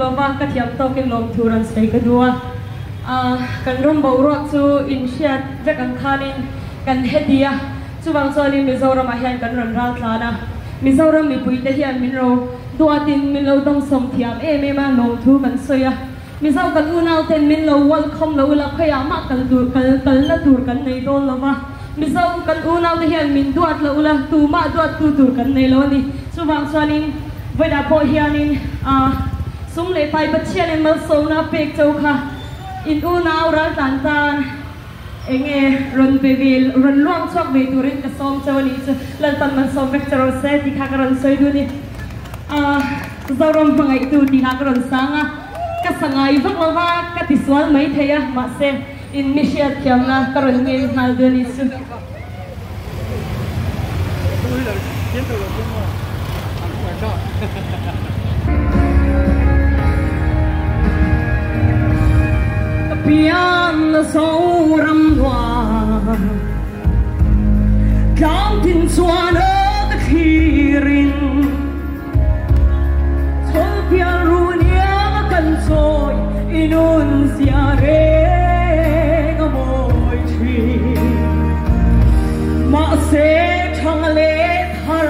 lova ka thiam to ke lom thuran sei ka dua kan rom boro chu in shiat vek an khanin kan hedia chuwang choli Mizoram a hian kan ron ral thlana Mizoram mi puite hian min ro duatin min lo dong som thiam ma lom thu kan soya Mizo kan unal ten min lo welcome lo la khaya ma kal la tur kan nei don lova Mizo kan unal te hian min duat lo la tu ma duat tu tur kan nei lo ni chuwang choli veda po hianin sum le pai bachian en mal so na pek chau kha in u nau ra tan tan enge ron bevil ron luang chok ve turin ka som chau ni chu lan tan man som vek charo se ti kha karon soi du ni zorom bangai tu ti kha karon sanga ka sangai vak lawa ka ti swal mai theya ma se in mishiat kyam na karon ngel hal du ni chu Pian sâu râm hoa cao tin xuân ở tất khi rin thôi pian ruin ya cần soi inun sia re ngồi chi mà sẽ thăng lệ thar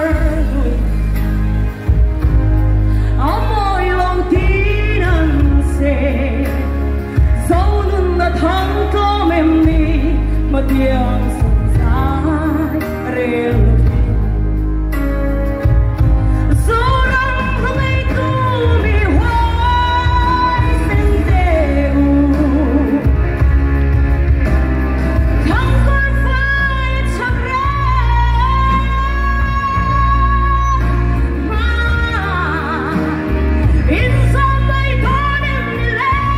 ruin amoi long tin an se thang có mềm đi mà tiếng sông dài rêu dẫu rằng không ai tu mi hoài sinh đều thang con phải chắc ra mà in some way con em đi lên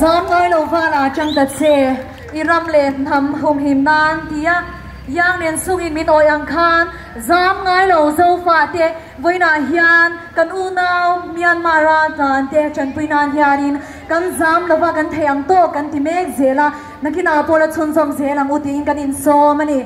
zam ngai lo va la chang ta che iram le tham hum him nan tia yang nen sung in min oi ang khan zam ngai lo zo fa te voina hian kan u nau Myanmar ra tan te chan puinan hiarin kan zam lo va kan theyang to kan ti mek zela nakina pola chon som zelang uti in kan in so mani